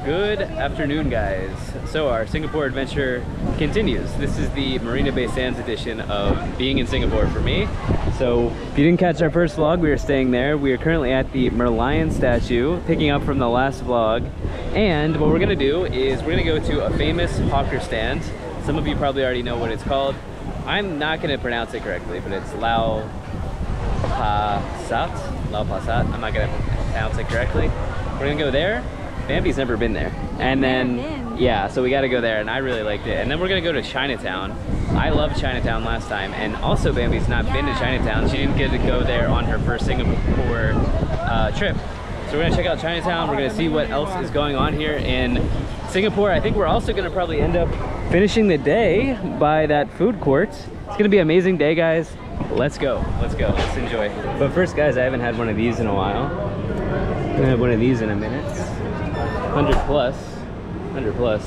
Good afternoon, guys. So our Singapore adventure continues. This is the Marina Bay Sands edition of being in Singapore for me. So if you didn't catch our first vlog, we were staying there. We are currently at the Merlion statue, picking up from the last vlog. And what we're gonna do is we're gonna go to a famous hawker stand. Some of you probably already know what it's called. I'm not gonna pronounce it correctly, but it's Lau Pasat. I'm not gonna pronounce it correctly. We're gonna go there. Bambi's never been there. And then, yeah, so we gotta go there, and I really liked it. And then we're gonna go to Chinatown. I loved Chinatown last time, and also Bambi's not been to Chinatown. She didn't get to go there on her first Singapore trip. So we're gonna check out Chinatown. We're gonna see what else is going on here in Singapore. I think we're also gonna probably end up finishing the day by that food court. It's gonna be an amazing day, guys. Let's go, let's enjoy. But first, guys, I haven't had one of these in a while. I'm gonna have one of these in a minute. 100 plus.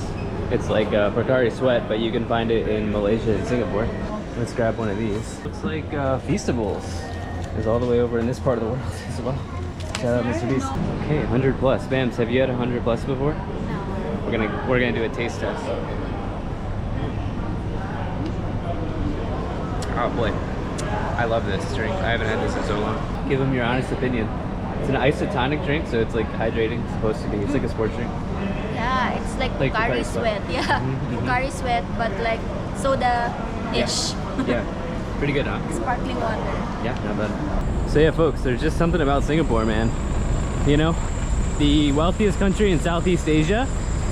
It's like Pocari Sweat, but you can find it in Malaysia and Singapore. Let's grab one of these. Looks like Feastables is all the way over in this part of the world as well. Shout out Mr. Beast. Okay, 100 plus. Bams, have you had 100 plus before? No. We're gonna do a taste test. Oh boy, I love this drink. I haven't had this in so long. Give them your honest opinion. It's an isotonic drink, so it's like hydrating. It's supposed to be. It's like a sports drink. Yeah, it's like Pocari Sweat. Yeah, Pocari Sweat, but like soda-ish. Yeah, pretty good, huh? Sparkling water. Yeah, not bad. So yeah, folks, there's just something about Singapore, man. You know, the wealthiest country in Southeast Asia,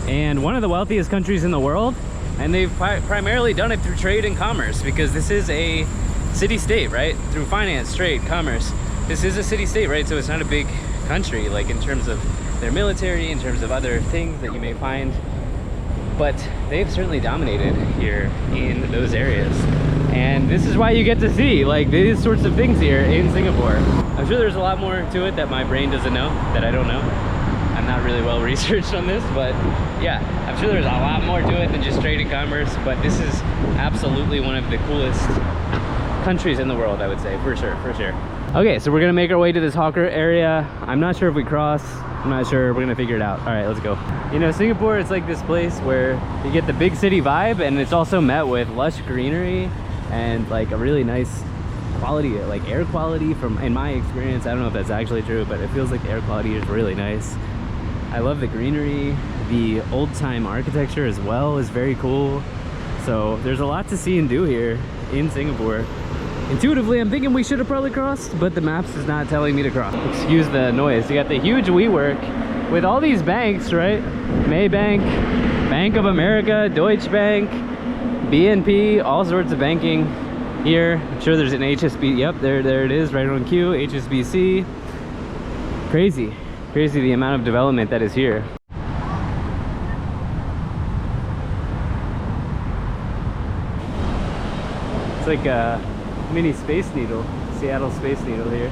and one of the wealthiest countries in the world, and they've primarily done it through trade and commerce, because this is a city-state, right? Through finance, trade, commerce. This is a city-state, right? So it's not a big country, like in terms of their military, in terms of other things that you may find. But they've certainly dominated here in those areas. And this is why you get to see like these sorts of things here in Singapore. I'm sure there's a lot more to it that my brain doesn't know, that I don't know. I'm not really well researched on this, but yeah, I'm sure there's a lot more to it than just trade and commerce. But this is absolutely one of the coolest countries in the world, I would say, for sure, for sure. Okay, so we're gonna make our way to this hawker area. I'm not sure if we cross. I'm not sure. We're gonna figure it out. All right, let's go. You know, Singapore is like this place where you get the big city vibe, and it's also met with lush greenery and like a really nice quality, like air quality from, in my experience. I don't know if that's actually true, but it feels like the air quality is really nice. I love the greenery. The old time architecture as well is very cool. So there's a lot to see and do here in Singapore. Intuitively, I'm thinking we should have probably crossed, but the maps is not telling me to cross. Excuse the noise. You got the huge WeWork with all these banks, right? Maybank, Bank of America, Deutsche Bank, BNP, all sorts of banking here. I'm sure there's an HSBC. Yep, there it is, right on cue. HSBC. Crazy the amount of development that is here. It's like a mini Space Needle, Seattle Space Needle here.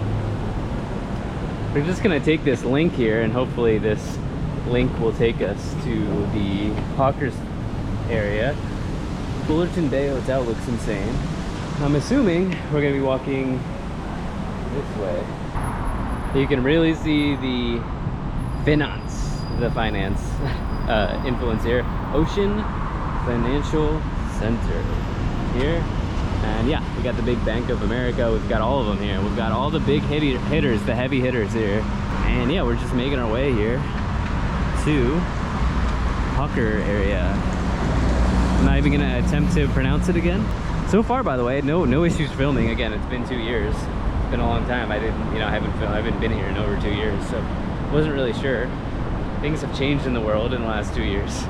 We're just gonna take this link here, and hopefully this link will take us to the Hawkers area. Fullerton Bay Hotel looks insane. I'm assuming we're gonna be walking this way. You can really see the finance influence here. Ocean Financial Center here. And yeah, we got the big Bank of America. We've got all of them here. We've got all the big hitters, the heavy hitters here. And yeah, we're just making our way here to Hawker area. I'm not even gonna attempt to pronounce it again. So far, by the way, no issues filming. Again, it's been 2 years. It's been a long time. I haven't been here in over 2 years, so wasn't really sure. Things have changed in the world in the last 2 years.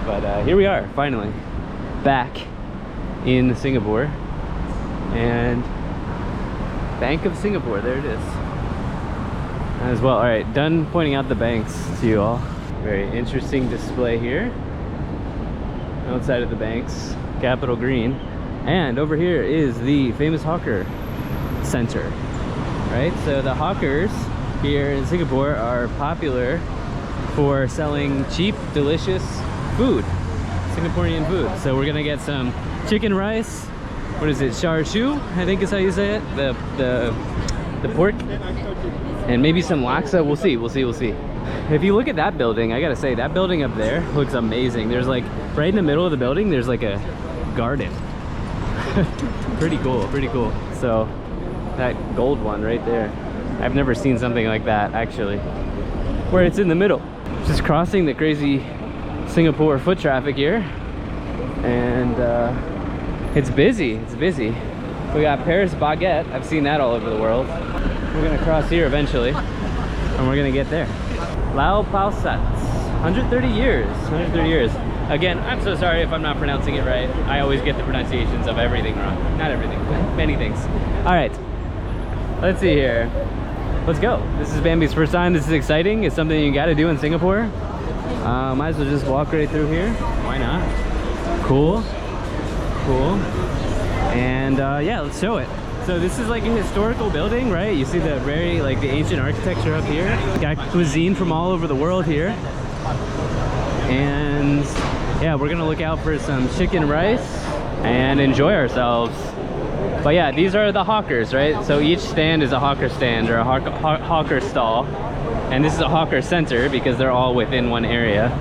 But here we are, finally, back in Singapore. And Bank of Singapore, there it is as well. All right, done pointing out the banks to you all. Very interesting display here outside of the banks, Capitol Green. And over here is the famous hawker center, right? So the hawkers here in Singapore are popular for selling cheap, delicious food, Singaporean food. So we're gonna get some chicken rice. What is it? Char siu, I think is how you say it. The pork, and maybe some laksa. We'll see. If you look at that building, I gotta say, that building up there looks amazing. There's like, right in the middle of the building, there's like a garden. Pretty cool, pretty cool. So, that gold one right there. I've never seen something like that, actually. Where it's in the middle. Just crossing the crazy Singapore foot traffic here. And it's busy, it's busy. We got Paris baguette. I've seen that all over the world. We're gonna cross here eventually. And we're gonna get there. Lao Pao Sats, 130 years, 130 years. Again, I'm so sorry if I'm not pronouncing it right. I always get the pronunciations of everything wrong. Not everything, but many things. All right, let's see here. Let's go. This is Bambi's first time. This is exciting. It's something you gotta do in Singapore. Might as well just walk right through here. Why not? Cool, cool. And yeah, let's show it. So this is like a historical building, right? You see the very, like the ancient architecture up here. Got cuisine from all over the world here. And yeah, we're gonna look out for some chicken rice and enjoy ourselves. But yeah, these are the hawkers, right? So each stand is a hawker stand or a hawker stall. And this is a hawker center because they're all within one area.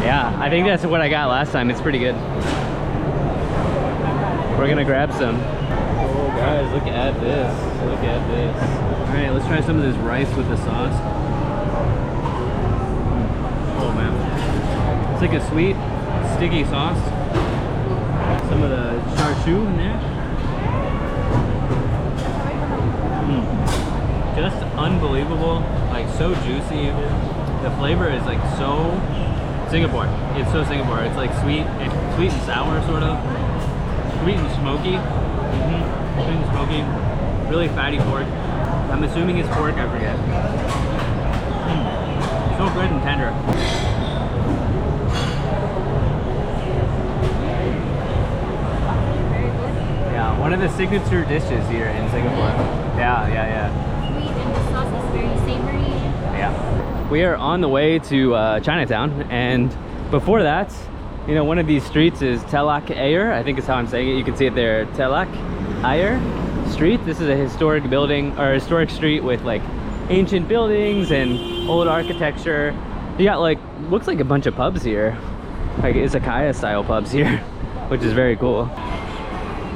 Yeah, I think that's what I got last time. It's pretty good. We're gonna grab some. Oh guys, look at this. Look at this. All right, let's try some of this rice with the sauce. Oh man. It's like a sweet, sticky sauce. Some of the char siu in there. Just unbelievable, like so juicy. The flavor is like so Singapore. It's so Singapore. It's like sweet and sour sort of. Sweet and smoky. Sweet and smoky. Really fatty pork. I'm assuming it's pork, I forget. So good and tender. Yeah, one of the signature dishes here in Singapore. Yeah. Sweet and the sauce is very savory. Yeah. We are on the way to Chinatown, and before that, you know, one of these streets is Telak Ayer, I think is how I'm saying it. You can see it there, Telak Ayer Street. This is a historic building, or historic street with like ancient buildings and old architecture. You got like, looks like a bunch of pubs here, like izakaya style pubs here, which is very cool.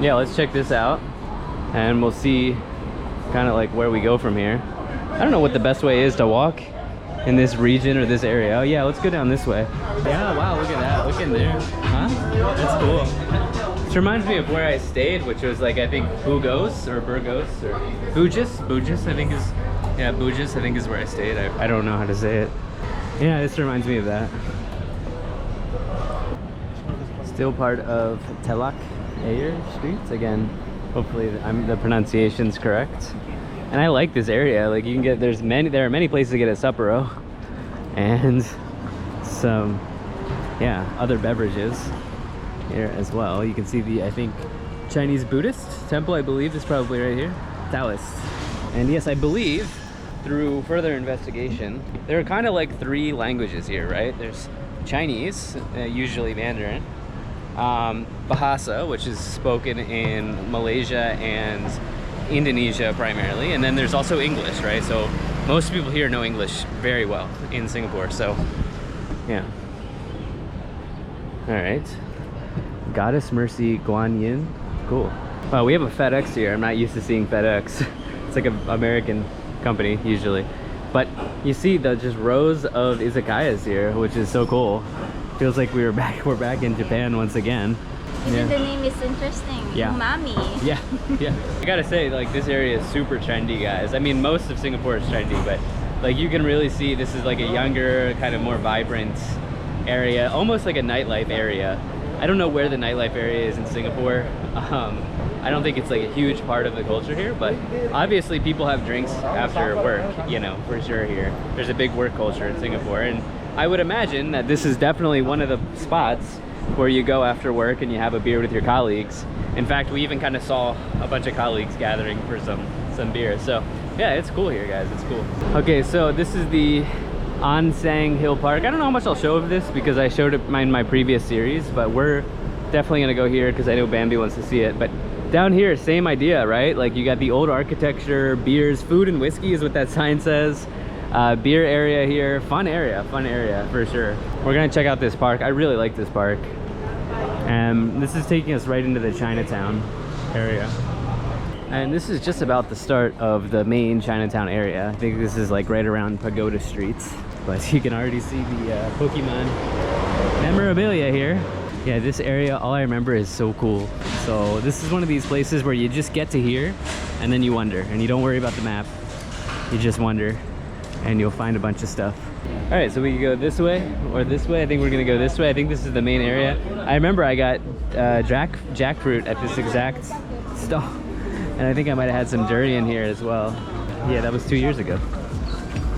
Yeah, let's check this out, and we'll see kind of like where we go from here. I don't know what the best way is to walk in this region or this area. Oh yeah, let's go down this way. Yeah, wow, look at that. Look in there. Huh? That's cool. This reminds me of where I stayed, which was like, I think Bugos or Burgos or Bugis I think is, yeah, Bugis I think is where I stayed. I don't know how to say it. Yeah, this reminds me of that. Still part of Telak Ayer Street. Again, hopefully the pronunciation's correct. And I like this area. Like you can get, there are many places to get a Sapporo and some, yeah, other beverages here as well. You can see the, I think, Chinese Buddhist temple, I believe, is probably right here. Taoist. And yes, I believe through further investigation, there are kind of like 3 languages here, right? There's Chinese, usually Mandarin, Bahasa, which is spoken in Malaysia and Indonesia primarily, and then there's also English, right? So most people here know English very well in Singapore, so yeah. All right, Goddess Mercy Guan Yin, cool. Wow, we have a FedEx here. I'm not used to seeing FedEx. It's like an American company usually, but you see the just rows of izakayas here, which is so cool. Feels like we're back in Japan once again. Even the name is interesting. Yeah. Umami. Yeah. I gotta say, like, this area is super trendy, guys. I mean, most of Singapore is trendy, but like you can really see this is like a younger, kind of more vibrant area, almost like a nightlife area. I don't know where the nightlife area is in Singapore. I don't think it's like a huge part of the culture here, but obviously people have drinks after work, you know, for sure here. There's a big work culture in Singapore, and I would imagine that this is definitely one of the spots where you go after work and you have a beer with your colleagues. In fact, we even kind of saw a bunch of colleagues gathering for some beer. So yeah, it's cool here, guys. It's cool. Okay, so this is the An Sang Hill Park. I don't know how much I'll show of this because I showed it in my previous series, but we're definitely gonna go here because I know Bambi wants to see it. But down here, same idea, right? Like you got the old architecture, beers, food and whiskey is what that sign says. Beer area here, fun area for sure. We're gonna check out this park. I really like this park. This is taking us right into the Chinatown area. And this is just about the start of the main Chinatown area. I think this is like right around Pagoda Streets. But you can already see the Pokemon memorabilia here. Yeah, this area, all I remember is so cool. So this is one of these places where you just get to here and then you wonder and you don't worry about the map. You just wonder and you'll find a bunch of stuff. All right, so we can go this way or this way. I think we're gonna go this way. I think this is the main area. I remember I got jackfruit at this exact stall. And I think I might have had some durian here as well. Yeah, that was 2 years ago.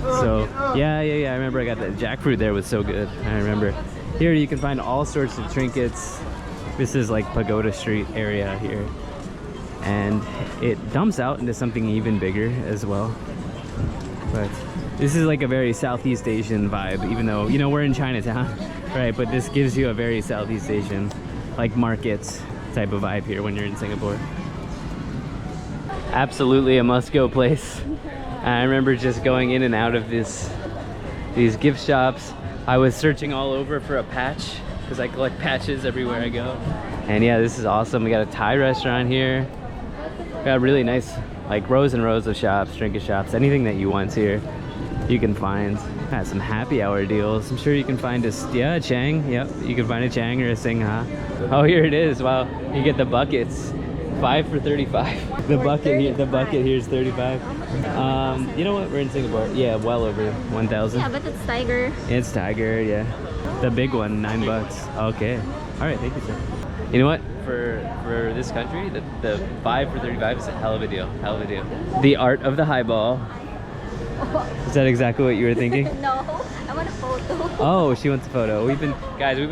So yeah, I remember I got that jackfruit there, was so good. I remember. Here you can find all sorts of trinkets. This is like Pagoda Street area here. And it dumps out into something even bigger as well. But this is like a very Southeast Asian vibe, even though, you know, we're in Chinatown, right? But this gives you a very Southeast Asian, like markets type of vibe here when you're in Singapore. Absolutely a must-go place. I remember just going in and out of these gift shops. I was searching all over for a patch because I collect patches everywhere I go. And yeah, this is awesome. We got a Thai restaurant here. We got really nice, like rows and rows of shops, trinket shops, anything that you want here, you can find. Got some happy hour deals. I'm sure you can find a Chang. Yep, you can find a Chang or a Singha. Oh, here it is. Wow, you get the buckets. 5 for 35. The bucket here is 35. You know what? We're in Singapore. Yeah, well over 1,000. Yeah, but it's tiger. It's tiger, yeah. The big one, $9. Okay. All right, thank you, sir. You know what? For this country, the 5 for 35 is a hell of a deal. Hell of a deal. The art of the highball. Is that exactly what you were thinking? No, I want a photo. Oh, she wants a photo. We've been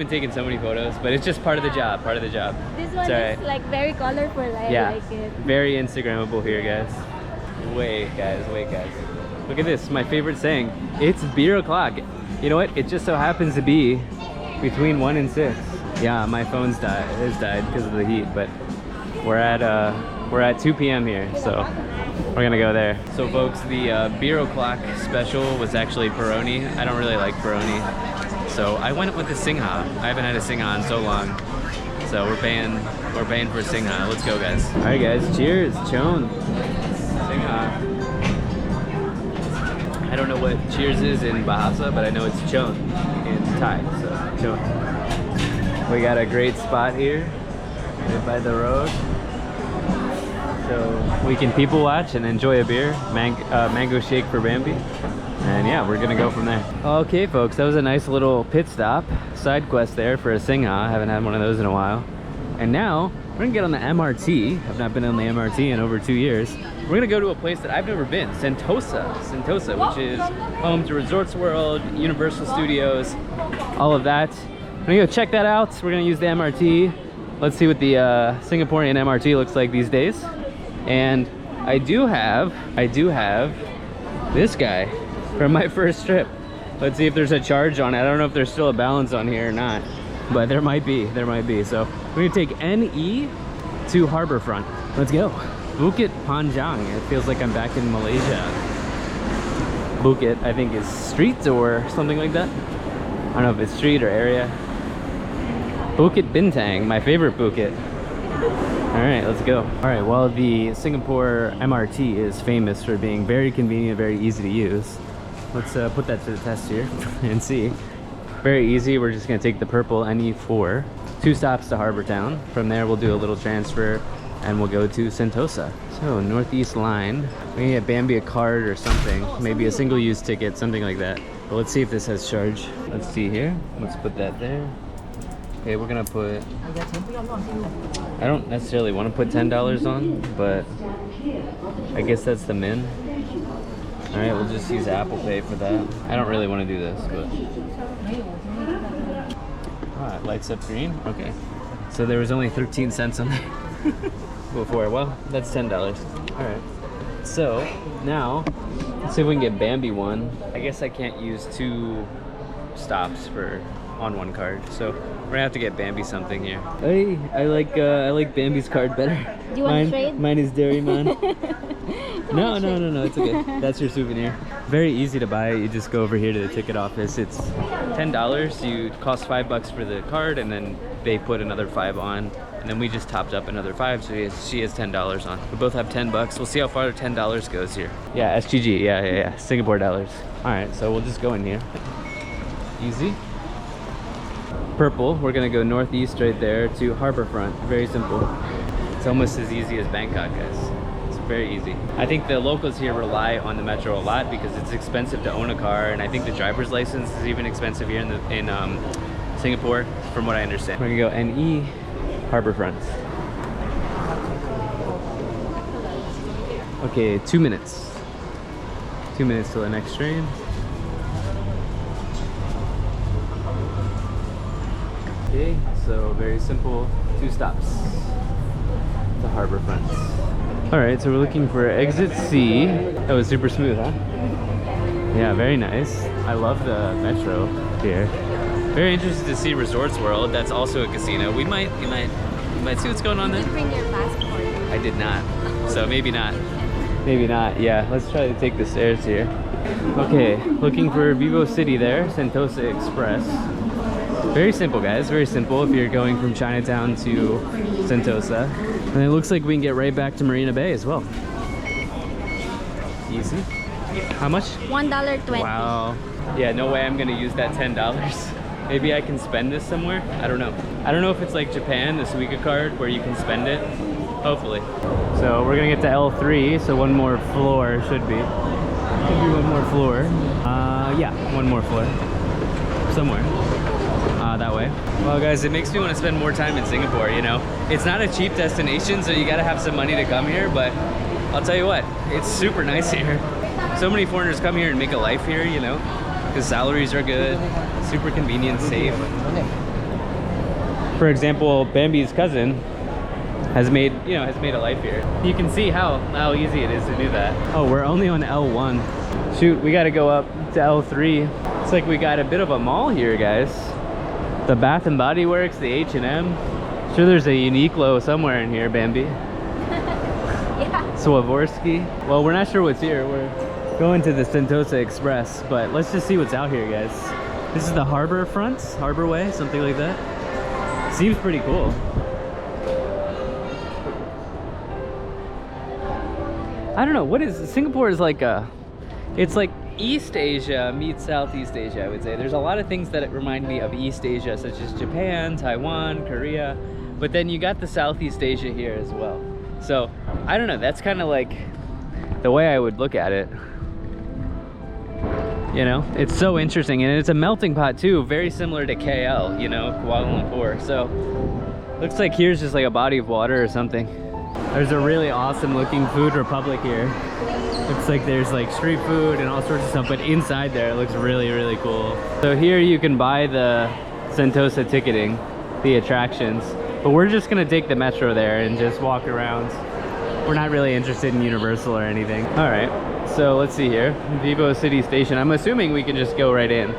taking so many photos, but it's just part of the job. Part of the job. This one is like very colorful. I like it. Very Instagrammable here, guys. Wait, guys. Look at this. My favorite saying. It's beer o'clock. You know what? It just so happens to be between 1 and 6. Yeah, my phone's died. It's died because of the heat, but we're at 2 p.m. here, so we're gonna go there. So folks, the beer o'clock special was actually Peroni. I don't really like Peroni, so I went with the Singha. I haven't had a Singha in so long, so we're paying for Singha. Let's go, guys. All right, guys. Cheers, Chon. Singha. I don't know what cheers is in Bahasa, but I know it's Chon in Thai. So Chon. We got a great spot here, right by the road. So we can people watch and enjoy a beer, mango shake for Bambi. And yeah, we're gonna go from there. Okay folks, that was a nice little pit stop, side quest there for a Singha. I haven't had one of those in a while. And now we're gonna get on the MRT. I've not been on the MRT in over 2 years. We're gonna go to a place that I've never been, Sentosa, which is home to Resorts World, Universal Studios, all of that. I'm gonna go check that out. We're gonna use the MRT. Let's see what the Singaporean MRT looks like these days. And I do have this guy from my first trip. Let's see if there's a charge on it. I don't know if there's still a balance on here or not, but there might be. So we're gonna take NE to Harbourfront. Let's go. Bukit Panjang. It feels like I'm back in Malaysia. Bukit, I think, is street or something like that. I don't know if it's street or area. Bukit Bintang, my favorite Bukit. All right, let's go. All right, well, the Singapore MRT is famous for being very convenient, very easy to use. Let's put that to the test here and see. Very easy. We're just gonna take the purple NE4, 2 stops to Harbour Town. From there, we'll do a little transfer and we'll go to Sentosa. So Northeast Line, we can get Bambi a card or something, maybe a single-use ticket, something like that. But let's see if this has charge. Let's see here. Let's put that there. Okay, we're gonna put, I don't necessarily want to put $10 on, but I guess that's the min. All right, we'll just use Apple Pay for that. I don't really want to do this, but it lights up green. Okay, so there was only 13 cents on there before. Well, that's $10. All right, so now let's see if we can get Bambi one. I guess I can't use 2 stops on 1 card, so we're gonna have to get Bambi something here. Hey, I like Bambi's card better. Do you want to trade? Mine is Dairy Man. No, it's okay. That's your souvenir. Very easy to buy. You just go over here to the ticket office. It's $10. You cost $5 for the card, and then they put another 5 on. And then we just topped up another 5, so she has $10 on. We both have $10. We'll see how far $10 goes here. Yeah, SGG. Yeah. Singapore dollars. All right, so we'll just go in here. Easy. Purple. We're gonna go northeast right there to Harbourfront. Very simple. It's almost as easy as Bangkok, guys. It's very easy. I think the locals here rely on the metro a lot because it's expensive to own a car, and I think the driver's license is even expensive here in Singapore, from what I understand. We're gonna go NE. Harbourfront. Okay, 2 minutes. 2 minutes till the next train. Okay, so very simple. 2 stops to Harbourfront. All right, so we're looking for exit C. That was super smooth, huh? Yeah, very nice. I love the metro here. Very interested to see Resorts World. That's also a casino. You might see what's going on there. Did you bring your passport? I did not, so maybe not. Maybe not. Yeah, let's try to take the stairs here. Okay, looking for Vivo City there, Sentosa Express. Very simple, guys. Very simple. If you're going from Chinatown to Sentosa, and it looks like we can get right back to Marina Bay as well. Easy. How much? $1.20. Wow. Yeah, no way I'm gonna use that $10. Maybe I can spend this somewhere? I don't know. I don't know if it's like Japan, the Suica card, where you can spend it. Hopefully. So we're gonna get to L3, so one more floor should be. Should be one more floor. Yeah, one more floor. Somewhere. That way. Well guys, it makes me want to spend more time in Singapore, you know? It's not a cheap destination, so you gotta have some money to come here, but I'll tell you what, it's super nice here. So many foreigners come here and make a life here, you know? Because salaries are good, super convenient, safe. For example, Bambi's cousin has made a life here. You can see how easy it is to do that. Oh, we're only on L1. Shoot, we gotta go up to L3. It's like we got a bit of a mall here, guys. The Bath and Body Works, the H&M. Sure, there's a Uniqlo somewhere in here, Bambi. Yeah. Swarovski. Well, we're not sure what's here. We're going to the Sentosa Express, but let's just see what's out here, guys. This is the Harbourfront, Harbor Way, something like that. Seems pretty cool. I don't know, what is Singapore is like it's like East Asia meets Southeast Asia, I would say. There's a lot of things that remind me of East Asia, such as Japan, Taiwan, Korea, but then you got the Southeast Asia here as well. So I don't know, that's kind of like the way I would look at it. You know, it's so interesting, and it's a melting pot too, very similar to KL, you know, Kuala Lumpur. So looks like here's just like a body of water or something. There's a really awesome looking food republic here. Looks like there's like street food and all sorts of stuff, but inside there it looks really, really cool. So here you can buy the Sentosa ticketing, the attractions, but we're just gonna take the metro there and just walk around. We're not really interested in Universal or anything. All right, so let's see here. Vivo City Station. I'm assuming we can just go right in.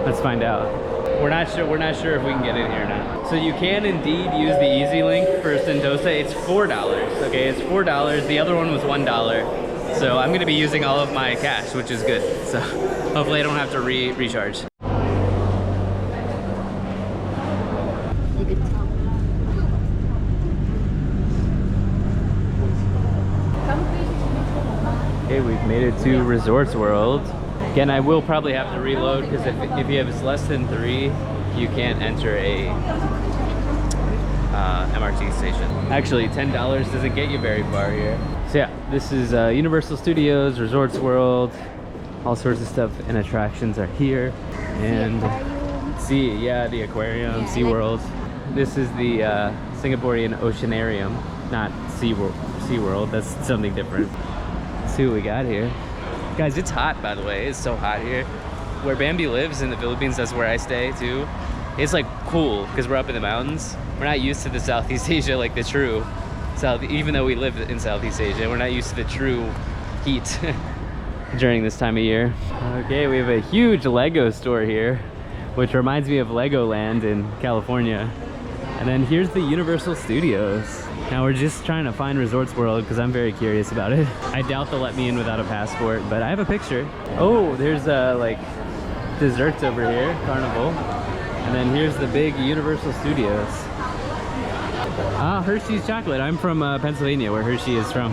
Let's find out. We're not sure if we can get in here or not. So you can indeed use the Easy Link for Sentosa. It's $4, okay? It's $4. The other one was $1. So I'm gonna be using all of my cash, which is good. So hopefully I don't have to recharge. Okay, we've made it to Resorts World. Again, I will probably have to reload because if you have less than 3, you can't enter a MRT station. Actually, $10 doesn't get you very far here. So yeah, this is Universal Studios, Resorts World, all sorts of stuff and attractions are here. And the aquarium, Yeah, SeaWorld. This is the Singaporean Oceanarium, not SeaWorld, that's something different. Let's see what we got here. Guys, it's hot, by the way. It's so hot here. Where Bambi lives in the Philippines, that's where I stay too. It's like cool because we're up in the mountains. We're not used to the Southeast Asia, like the true South, even though we live in Southeast Asia, we're not used to the true heat during this time of year. Okay, we have a huge Lego store here, which reminds me of Legoland in California. And then here's the Universal Studios. Now we're just trying to find Resorts World because I'm very curious about it. I doubt they'll let me in without a passport, but I have a picture. Oh, there's like desserts over here, Carnival. And then here's the big Universal Studios. Ah, Hershey's chocolate. I'm from Pennsylvania, where Hershey is from.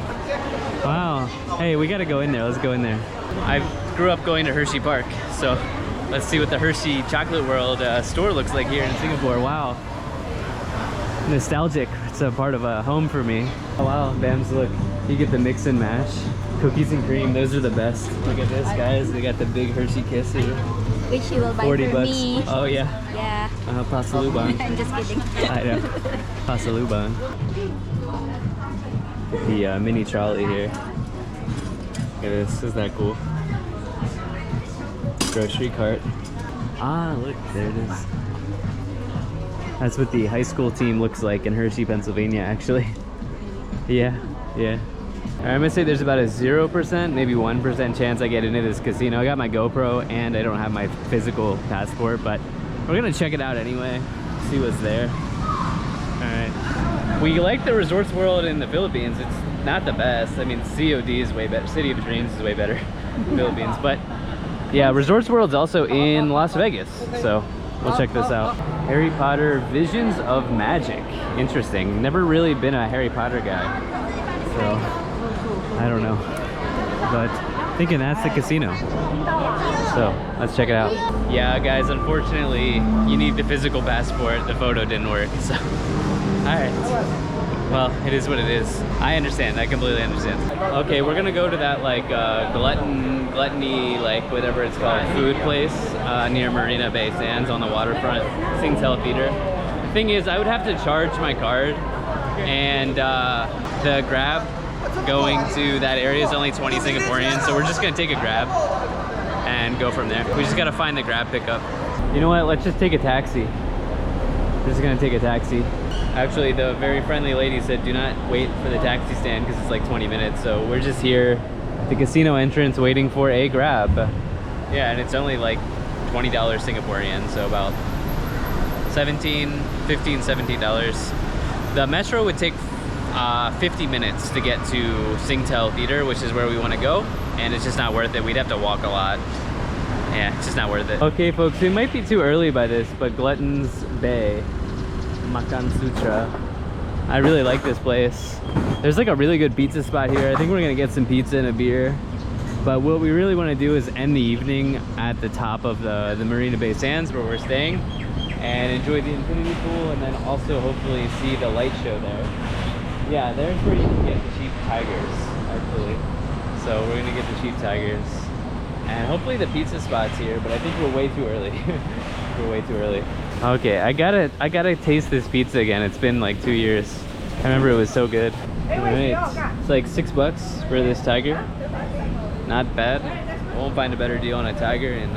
Wow. Hey, we gotta go in there. Let's go in there. I grew up going to Hershey Park, so let's see what the Hershey Chocolate World store looks like here in Singapore. Wow. Nostalgic. It's a part of a home for me. Oh wow, Bams, look. You get the mix and mash. Cookies and cream, those are the best. Look at this, guys. They got the big Hershey Kiss here. Which you will buy 40 for bucks. me. Oh yeah. Yeah. Pasalubong. I'm just kidding. I know. Pasalubong. The mini trolley here. Look at this. Isn't that cool? Grocery cart. Ah, look. There it is. That's what the high school team looks like in Hershey, Pennsylvania, actually. Yeah, yeah. All right, I'm gonna say there's about a 0%, maybe 1% chance I get into this casino. I got my GoPro and I don't have my physical passport, but we're gonna check it out anyway, see what's there. All right. We like the Resorts World in the Philippines. It's not the best. I mean, COD is way better. City of Dreams is way better in the Philippines, but yeah, Resorts World's also in Las Vegas, so we'll check this out. Harry Potter Visions of Magic. Interesting. Never really been a Harry Potter guy, so I don't know, but thinking that's the casino. So let's check it out. Yeah, guys, unfortunately, you need the physical passport. The photo didn't work, so all right. Well, it is what it is. I understand. I completely understand. Okay, we're gonna go to that like gluttony, like whatever it's called, food place near Marina Bay Sands on the waterfront, Singtel Theater. The thing is, I would have to charge my card, and the Grab going to that area is only 20 Singaporean, so we're just gonna take a Grab and go from there. We just gotta find the Grab pickup. You know what? Let's just take a taxi. We're just gonna take a taxi. Actually, the very friendly lady said do not wait for the taxi stand because it's like 20 minutes. So we're just here at the casino entrance waiting for a Grab. Yeah, and it's only like $20 Singaporean, so about $15, $17. The metro would take 50 minutes to get to Singtel Theater, which is where we want to go, and it's just not worth it. We'd have to walk a lot. Yeah, it's just not worth it. Okay, folks, it might be too early by this, but Glutton's Bay, Makan Sutra. I really like this place. There's like a really good pizza spot here. I think we're gonna get some pizza and a beer. But what we really want to do is end the evening at the top of the Marina Bay Sands where we're staying and enjoy the infinity pool, and then also hopefully see the light show there. Yeah, there's where you can get the cheap tigers, actually. So we're gonna get the cheap tigers. And hopefully the pizza spot's here, but I think we're way too early. We're way too early. Okay, I gotta taste this pizza again. It's been like 2 years. I remember it was so good. Alright, it's like $6 for this tiger. Not bad. Won't find a better deal on a tiger in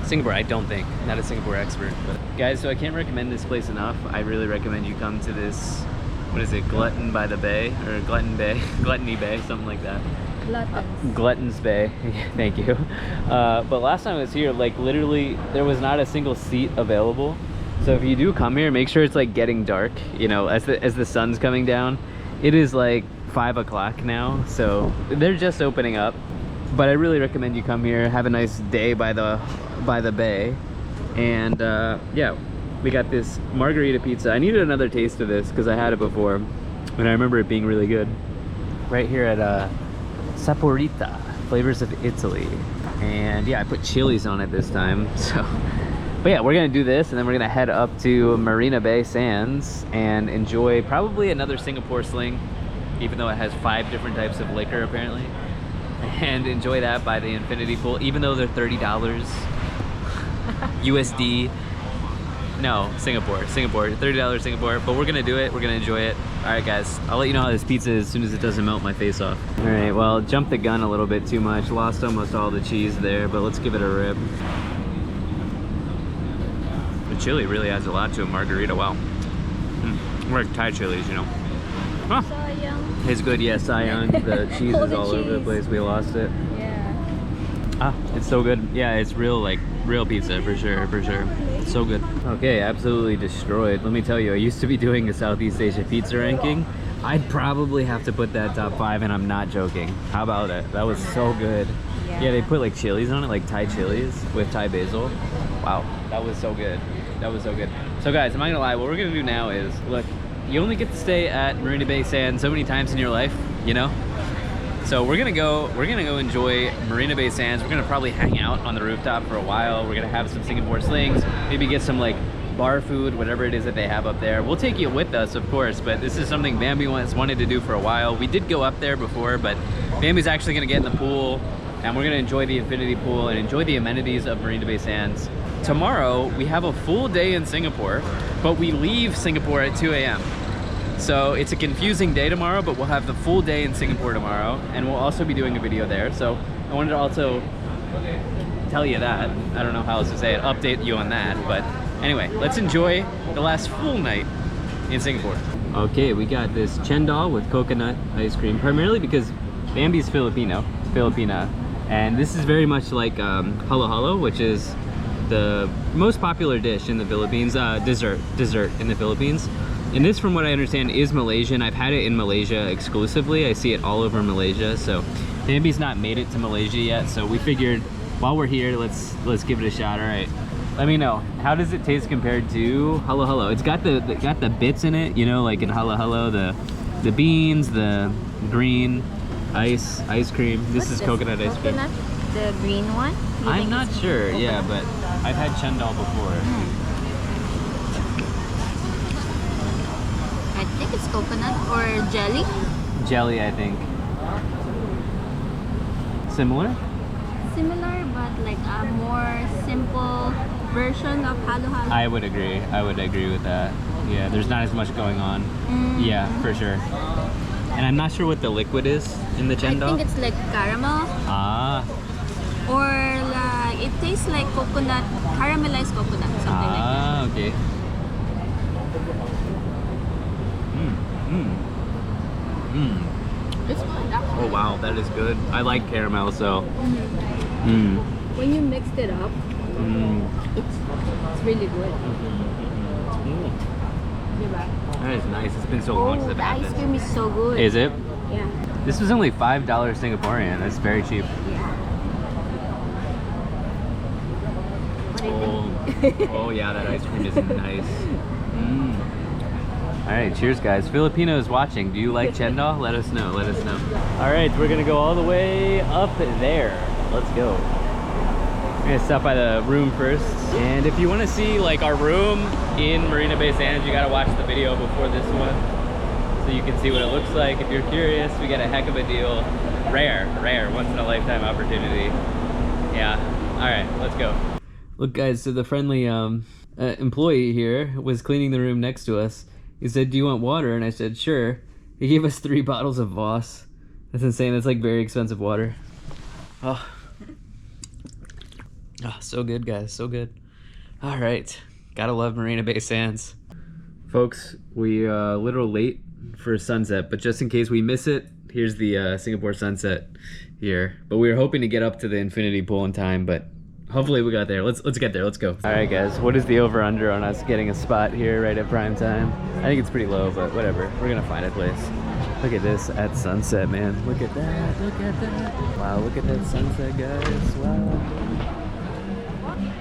Singapore, I don't think. Not a Singapore expert. But guys, so I can't recommend this place enough. I really recommend you come to this, what is it, Glutton by the Bay? Or Glutton Bay? Gluttony Bay, something like that. Glutton's Bay. Thank you. But last time I was here, like literally there was not a single seat available. So if you do come here, make sure it's like getting dark, you know, as the sun's coming down. It is like 5 o'clock now, so they're just opening up. But I really recommend you come here, have a nice day by the bay. And yeah, we got this margarita pizza. I needed another taste of this because I had it before and I remember it being really good. Right here at Saporita, Flavors of Italy. And yeah, I put chilies on it this time, so. But yeah, we're gonna do this and then we're gonna head up to Marina Bay Sands and enjoy probably another Singapore Sling, even though it has 5 different types of liquor apparently. And enjoy that by the infinity pool, even though they're $30 USD. No, Singapore, $30 Singapore, but we're gonna do it, we're gonna enjoy it. All right guys, I'll let you know how this pizza is as soon as it doesn't melt my face off. All right, well, jumped the gun a little bit too much, lost almost all the cheese there, but let's give it a rip. The chili really adds a lot to a margarita, wow. We're like Thai chilies, you know. Huh. It's good, yes, Sayang. The cheese is all over the place, we lost it. Yeah. Ah, it's so good. Yeah, it's real like Real pizza, for sure, for sure. So good. Okay, absolutely destroyed. Let me tell you, I used to be doing a Southeast Asia pizza ranking. I'd probably have to put that top 5, and I'm not joking. How about it? That was so good. Yeah, they put like chilies on it, like Thai chilies with Thai basil. Wow, that was so good. That was so good. So guys, I'm not gonna lie, what we're gonna do now is, look, you only get to stay at Marina Bay Sands so many times in your life, you know? So we're gonna go enjoy Marina Bay Sands. We're gonna probably hang out on the rooftop for a while. We're gonna have some Singapore slings, maybe get some like bar food, whatever it is that they have up there. We'll take you with us, of course, but this is something Bambi wanted to do for a while. We did go up there before, but Bambi's actually gonna get in the pool, and we're gonna enjoy the infinity pool and enjoy the amenities of Marina Bay Sands. Tomorrow, we have a full day in Singapore, but we leave Singapore at 2 a.m. So it's a confusing day tomorrow, but we'll have the full day in Singapore tomorrow, and we'll also be doing a video there. So I wanted to also tell you that. I don't know how else to say it, update you on that. But anyway, let's enjoy the last full night in Singapore. Okay, we got this chendol with coconut ice cream, primarily because Bambi's Filipina, and this is very much like halo halo, which is the most popular dish in the Philippines, dessert in the Philippines. And this, from what I understand, is Malaysian. I've had it in Malaysia exclusively. I see it all over Malaysia. So Bambi's not made it to Malaysia yet, so we figured while we're here, let's give it a shot. All right, let me know, how does it taste compared to halo halo? It's got the bits in it, you know, like in halo halo, the beans, the green ice cream. This is coconut ice cream. Coconut, the green one? I'm not sure. Yeah, but I've had chendol before. I think it's coconut or jelly. Jelly, I think. Similar? Similar, but like a more simple version of halo halo. I would agree with that. Yeah, there's not as much going on. Yeah, for sure. And I'm not sure what the liquid is in the chendol. I think it's like caramel. Ah. Or like, it tastes like coconut, caramelized coconut, something like that. Ah, okay. It's good, actually. Oh wow, that is good. I like caramel, so. When you mixed it up, it's really good. That is nice. It's been so long since I've the had ice this. cream is so good. Is it? Yeah. This was only $5 Singaporean. That's very cheap. Yeah. What do you think? Oh yeah, that ice cream is nice. All right, cheers guys. Filipinos watching, do you like chendol? Let us know, let us know. All right, we're gonna go all the way up there. Let's go. We're gonna stop by the room first. And if you wanna see like our room in Marina Bay Sands, you gotta watch the video before this one, so you can see what it looks like. If you're curious, we got a heck of a deal. Rare, once in a lifetime opportunity. Yeah, all right, let's go. Look guys, so the friendly employee here was cleaning the room next to us. He said, do you want water? And I said, sure. He gave us 3 bottles of Voss. That's insane. That's like very expensive water. Oh, so good, guys. So good. All right. Gotta love Marina Bay Sands. Folks, we a little late for sunset, but just in case we miss it, here's the Singapore sunset here. But we were hoping to get up to the infinity pool in time, but hopefully we got there. Let's get there. Let's go. All right, guys. What is the over/under on us getting a spot here right at prime time? I think it's pretty low, but whatever. We're gonna find a place. Look at this at sunset, man. Look at that. Look at that. Wow. Look at that sunset, guys. Wow.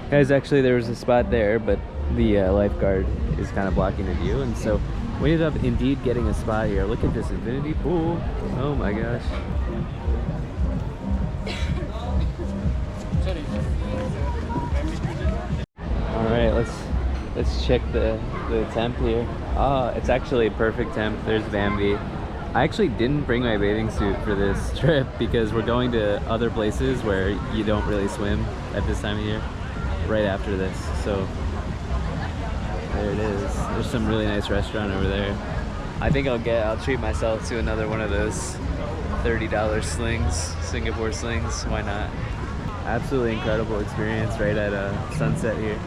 Guys, actually, there was a spot there, but the lifeguard is kind of blocking the view, and so we ended up indeed getting a spot here. Look at this infinity pool. Oh my gosh. Let's check the temp here. Ah, it's actually a perfect temp. There's Bambi. I actually didn't bring my bathing suit for this trip because we're going to other places where you don't really swim at this time of year right after this. So there it is. There's some really nice restaurant over there. I think I'll treat myself to another one of those $30 slings, Singapore slings. Why not? Absolutely incredible experience right at sunset here.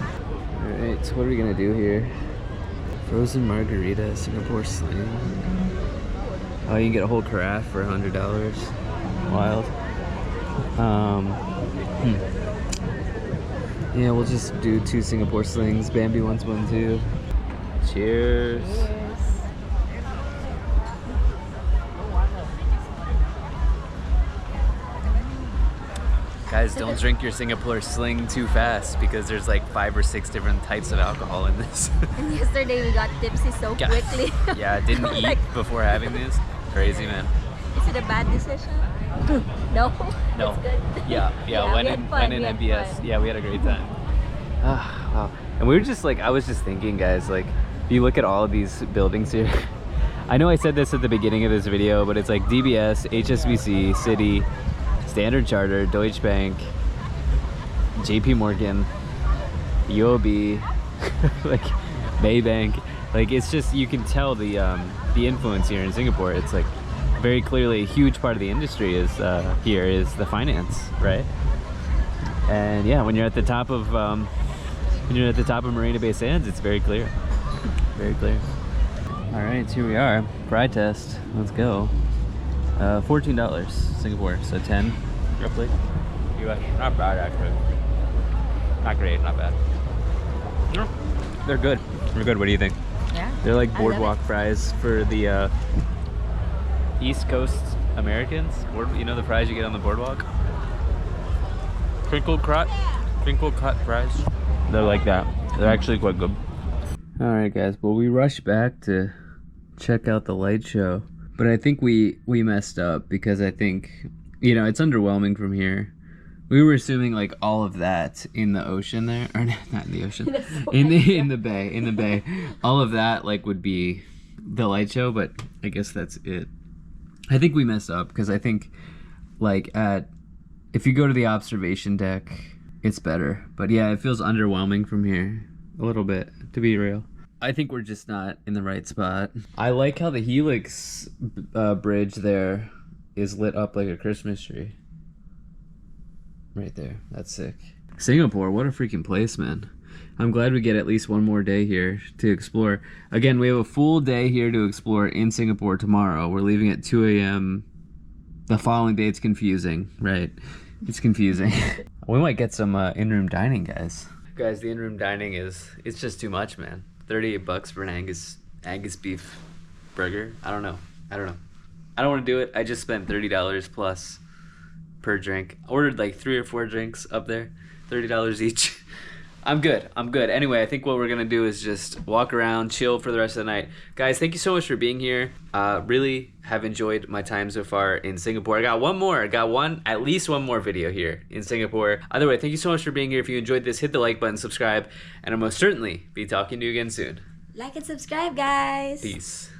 Alright, so what are we gonna do here? Frozen margarita, Singapore sling. Oh, you can get a whole carafe for $100. Wild. Yeah, we'll just do 2 Singapore slings. Bambi wants one too. Cheers. Guys, don't drink your Singapore sling too fast because there's like 5 or 6 different types of alcohol in this. And yesterday we got tipsy so quickly. Yeah, didn't eat before having this. Crazy, man. Is it a bad decision? No. No. That's good. Yeah. When in MBS, yeah, we had a great time. Wow. And we were just like, I was just thinking, guys, like, if you look at all of these buildings here, I know I said this at the beginning of this video, but it's like DBS, HSBC, Citi, Standard Chartered, Deutsche Bank, JP Morgan, UOB, like Maybank. Like, it's just, you can tell the influence here in Singapore. It's like very clearly a huge part of the industry is here is the finance, right? And yeah, when you're at the top of Marina Bay Sands, it's very clear. Very clear. All right, here we are. Pride test. Let's go. $14 Singapore, so 10 roughly. US. Not bad actually. Not great, not bad. No, they're good. They're good. What do you think? Yeah. They're like boardwalk fries for the East Coast Americans. You know the fries you get on the boardwalk? Crinkle cut fries. They're like that. They're actually quite good. All right, guys. Well, we rushed back to check out the light show, but I think we messed up because I think, you know, it's underwhelming from here. We were assuming like all of that in the ocean there, or not in the ocean, in the bay, all of that like would be the light show, but I guess that's it. I think we messed up because I think like if you go to the observation deck, it's better. But yeah, it feels underwhelming from here a little bit, to be real. I think we're just not in the right spot. I like how the Helix bridge there is lit up like a Christmas tree. Right there. That's sick. Singapore, what a freaking place, man. I'm glad we get at least one more day here to explore. Again, we have a full day here to explore in Singapore tomorrow. We're leaving at 2 a.m. The following day, it's confusing, right? It's confusing. We might get some in-room dining, guys. Guys, the in-room dining it's just too much, man. $38 for an Angus beef burger. I don't know. I don't want to do it. I just spent $30 plus per drink. I ordered like 3 or 4 drinks up there, $30 each. I'm good. Anyway, I think what we're going to do is just walk around, chill for the rest of the night. Guys, thank you so much for being here. Really have enjoyed my time so far in Singapore. I got at least one more video here in Singapore. Either way, thank you so much for being here. If you enjoyed this, hit the like button, subscribe, and I'll most certainly be talking to you again soon. Like and subscribe, guys. Peace.